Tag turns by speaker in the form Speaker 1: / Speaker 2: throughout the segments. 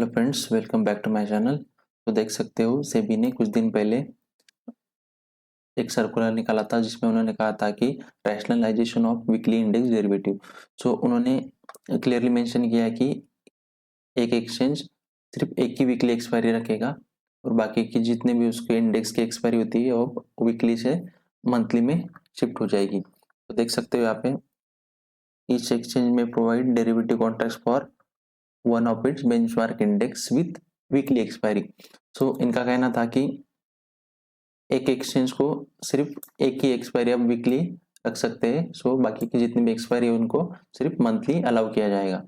Speaker 1: Hello friends, welcome back to my channel. तो देख सकते हो सेबी ने कुछ दिन पहले एक सर्कुलर निकाला था जिसमें उन्होंने कहा था कि rationalisation of weekly index derivative. So उन्होंने क्लियरली मेंशन किया है कि एक एक्सचेंज सिर्फ एक ही वीकली एक्सपायरी रखेगा और बाकी की जितने भी उसके इंडेक्स की एक्सपायरी होती है वो वीकली से मंथली में शिफ्ट हो जाएगी। तो देख सकते हो यहाँ पे ईच एक्सचेंज में provide derivative contracts for one of its benchmark index with weekly expiry. So इनका कहना था कि एक एक्सचेंज को सिर्फ एक ही एक्सपायरी आप वीकली रख सकते हैं। सो बाकी की जितनी भी एक्सपायरी है उनको सिर्फ मंथली अलाउ किया जाएगा।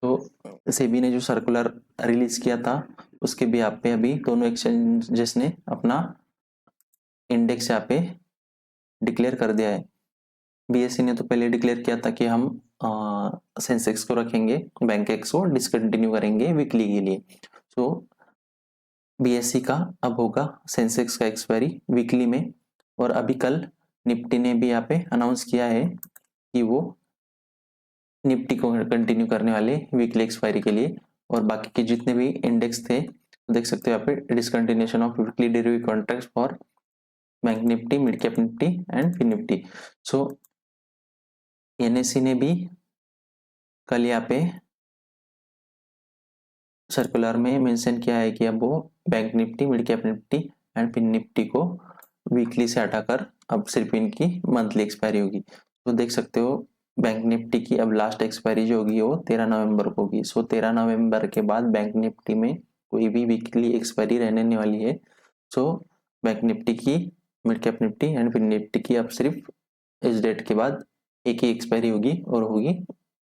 Speaker 1: तो सेबी ने जो सर्कुलर रिलीज किया था उसके भी यहाँ पे अभी दोनों एक्सचेंजेस ने अपना इंडेक्स यहाँ पे डिक्लेयर कर दिया है। बीएसई ने तो पहले डिक्लेयर किया था कि हम सेंसेक्स को रखेंगे, बैंक एक्स को डिसकंटिन्यू करेंगे वीकली के लिए। सो बीएसई का अब होगा सेंसेक्स का एक्सपायरी वीकली में। और अभी कल निफ्टी ने भी यहाँ पे अनाउंस किया है कि वो निफ्टी को कंटिन्यू करने वाले वीकली एक्सपायरी के लिए। और बाकी के जितने भी इंडेक्स थे तो देख सकते हो यहाँ पे discontinuation of weekly derivative contracts for bank Nifty, mid cap Nifty and fin Nifty. So NSC ने भी कल यहाँ पे सर्कुलर में मेंशन किया है कि अब वो bank Nifty, mid cap Nifty and fin Nifty को वीकली से हटाकर अब सिर्फ इनकी मंथली एक्सपायरी होगी। तो देख सकते हो बैंक निफ्टी की अब लास्ट एक्सपायरी जो होगी वो 13 नवंबर को होगी। सो 13 नवंबर के बाद बैंक निफ्टी में कोई भी वीकली एक्सपायरी रहने नहीं वाली है। सो बैंक निफ्टी की, mid cap Nifty and fin Nifty की अब सिर्फ इस डेट के बाद एक ही एक्सपायरी होगी और होगी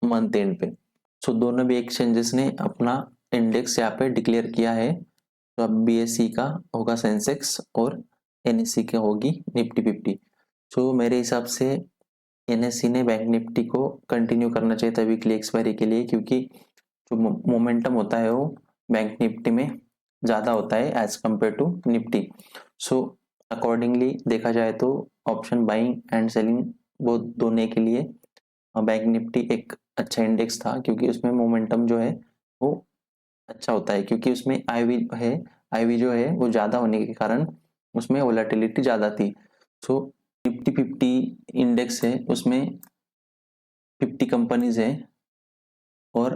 Speaker 1: मंथ एंड पे। सो दोनों भी एक्सचेंजेस ने अपना इंडेक्स यहाँ पे डिक्लेयर किया है। तो अब बीएसई का होगा सेंसेक्स और एनएससी की होगी निफ्टी 50। सो मेरे हिसाब से एनएससी ने बैंक निफ्टी को कंटिन्यू करना चाहिए था वीकली एक्सपायरी के लिए, क्योंकि जो मोमेंटम होता है वो बैंक निफ्टी में ज़्यादा होता है as compare to Nifty. So accordingly देखा जाए तो ऑप्शन बाइंग एंड सेलिंग वो दोनों के लिए बैंक निफ्टी एक अच्छा इंडेक्स था, क्योंकि उसमें मोमेंटम जो है वो अच्छा होता है, क्योंकि उसमें आईवी है। आईवी जो है वो ज़्यादा होने के कारण उसमें वोलेटिलिटी ज़्यादा थी। सो निफ्टी 50 इंडेक्स है, उसमें 50 कंपनीज है और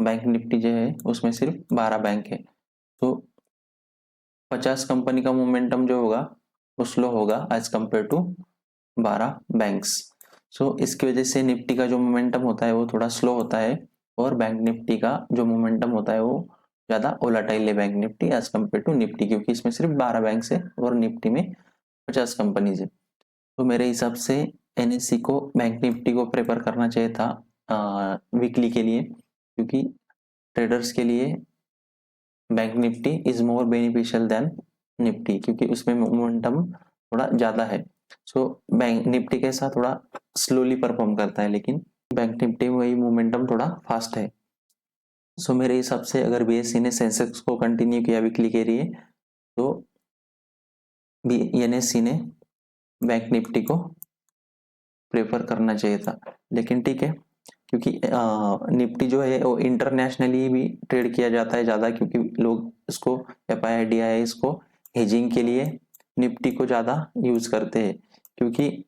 Speaker 1: बैंक निफ्टी जो है उसमें सिर्फ 12 बैंक है। तो 50 कंपनी का मोमेंटम जो होगा वो स्लो होगा एज कम्पेयर टू 12 बैंक्स। सो इसकी वजह से निफ्टी का जो मोमेंटम होता है वो थोड़ा स्लो होता है और बैंक निफ्टी का जो मोमेंटम होता है वो ज़्यादा वोलेटाइल है bank Nifty as compare to Nifty, क्योंकि इसमें सिर्फ 12 बैंक है और निफ्टी में 50 कंपनीज है। तो मेरे हिसाब से एनएससी को बैंक निफ्टी को प्रेफर करना चाहिए था वीकली के लिए, क्योंकि ट्रेडर्स के लिए bank Nifty is more beneficial than Nifty, क्योंकि उसमें मोमेंटम थोड़ा ज़्यादा है। सो बैंक निफ्टी के साथ थोड़ा स्लोली परफॉर्म करता है, लेकिन बैंक निफ्टी में वही मोमेंटम थोड़ा फास्ट है। सो मेरे हिसाब से अगर बीएसई ने सेंसेक्स को कंटिन्यू किया वीकली के लिए तो एनएससी ने बैंक निफ्टी को प्रेफर करना चाहिए था। लेकिन ठीक है, क्योंकि निफ्टी जो है वो इंटरनेशनली भी ट्रेड किया जाता है ज़्यादा, क्योंकि लोग इसको एफआईआई इसको हेजिंग के लिए निफ्टी को ज़्यादा यूज करते हैं, क्योंकि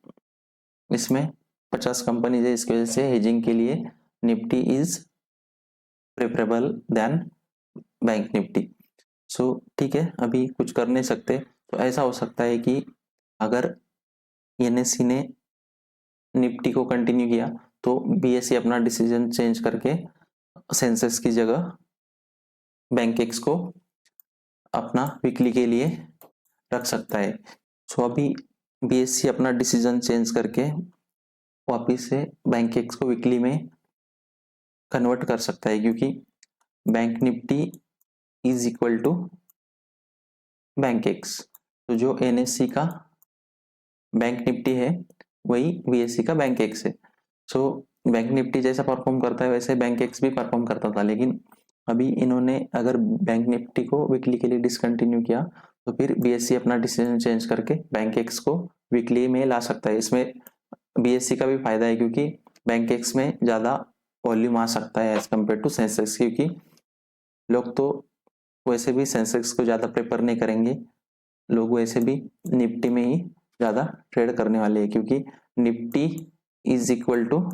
Speaker 1: इसमें 50 कंपनीज है। इसकी वजह से हेजिंग के लिए Nifty is preferable than bank Nifty. So ठीक है, अभी कुछ कर नहीं सकते। तो ऐसा हो सकता है कि अगर एनएससी ने निफ्टी को कंटिन्यू किया तो बीएसई अपना डिसीजन चेंज करके सेंसेक्स की जगह बैंक एक्स को अपना वीकली के लिए रख सकता है। सो अभी बीएसई अपना डिसीजन चेंज करके वापिस से बैंक एक्स को वीकली में कन्वर्ट कर सकता है, क्योंकि bank Nifty is equal to Bankex. तो जो एनएससी का बैंक निफ्टी है वही बीएसई का बैंक एक्स है। सो बैंक निफ्टी जैसा परफॉर्म करता है वैसे बैंक एक्स भी परफॉर्म करता था, लेकिन अभी इन्होंने अगर बैंक निफ्टी को वीकली के लिए डिसकंटिन्यू किया तो फिर बीएसई अपना डिसीजन चेंज करके बैंक एक्स को वीकली में ला सकता है। इसमें बीएसई का भी फायदा है, क्योंकि बैंक एक्स में ज़्यादा वॉल्यूम आ सकता है एज कम्पेयर टू सेंसेक्स, क्योंकि लोग तो वैसे भी सेंसेक्स को ज़्यादा प्रेफर नहीं करेंगे, लोग वैसे भी निफ्टी में ही ज़्यादा ट्रेड करने वाले हैं, क्योंकि Nifty is equal to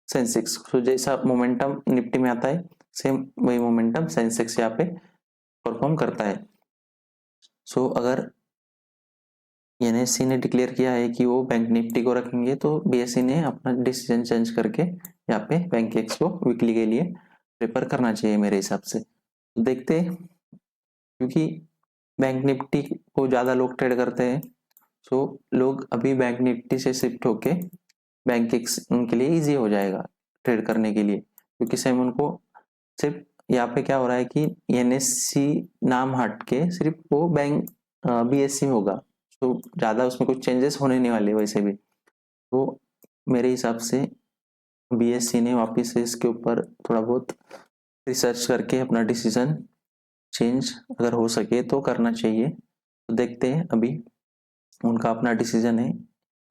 Speaker 1: Sensex. तो जैसा मोमेंटम निफ्टी में आता है, सेम वही मोमेंटम सेंसेक्स यहाँ पे परफॉर्म करता है। सो अगर एनएससी ने डिक्लेयर किया है कि वो बैंक निफ्टी को रखेंगे, तो बीएसई ने अपना डिसीजन चेंज करके यहाँ पे बैंक एक्स को वीकली के लिए प्रेफर करना चाहिए मेरे हिसाब से। तो देखते हैं, क्योंकि बैंक निफ्टी को ज़्यादा लोग ट्रेड करते हैं, सो लोग अभी बैंक निफ्टी से शिफ्ट होके बैंक एक्स उनके लिए इजी हो जाएगा ट्रेड करने के लिए, क्योंकि सेम उनको सिर्फ यहाँ पे क्या हो रहा है कि एनएससी नाम हट के सिर्फ वो बैंक बीएससी होगा, तो ज़्यादा उसमें कुछ चेंजेस होने नहीं वाले वैसे भी। तो मेरे हिसाब से बीएससी ने वापस से इसके ऊपर थोड़ा बहुत रिसर्च करके अपना डिसीजन चेंज अगर हो सके तो करना चाहिए। तो देखते हैं, अभी उनका अपना डिसीजन है।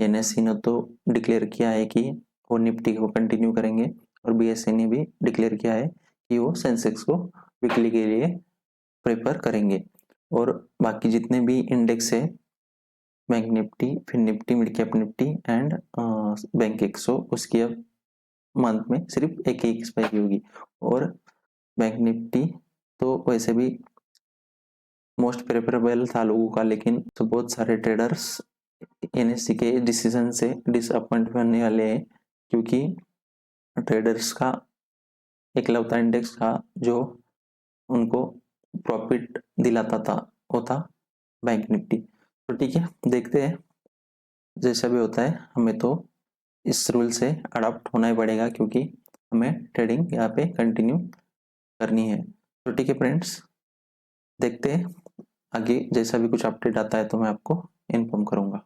Speaker 1: एनएससी ने तो डिक्लेयर किया है कि वो निफ्टी को कंटिन्यू करेंगे, और बीएससी ने भी डिक्लेयर किया है कि वो सेंसेक्स को वीकली के लिए प्रेफर करेंगे। और बाकी जितने भी इंडेक्स है, बैंक निफ्टी, फिर Nifty, mid cap Nifty and bank एक्सो, उसकी अब मंथ में सिर्फ एक ही एक्सपायरी होगी। और बैंक निफ्टी तो वैसे भी मोस्ट प्रेफरेबल था लोगों का, लेकिन तो बहुत सारे ट्रेडर्स एनएससी के डिसीजन से डिसअपॉइंट होने वाले हैं, क्योंकि ट्रेडर्स का एकलौता इंडेक्स था जो उनको प्रॉफिट दिलाता था, वो था बैंक निफ्टी। तो ठीक है, देखते हैं जैसा भी होता है, हमें तो इस रूल से अडॉप्ट होना ही पड़ेगा, क्योंकि हमें ट्रेडिंग यहाँ पे कंटिन्यू करनी है। तो ठीक है फ्रेंड्स, देखते हैं आगे जैसा भी कुछ अपडेट आता है तो मैं आपको इन्फॉर्म करूँगा।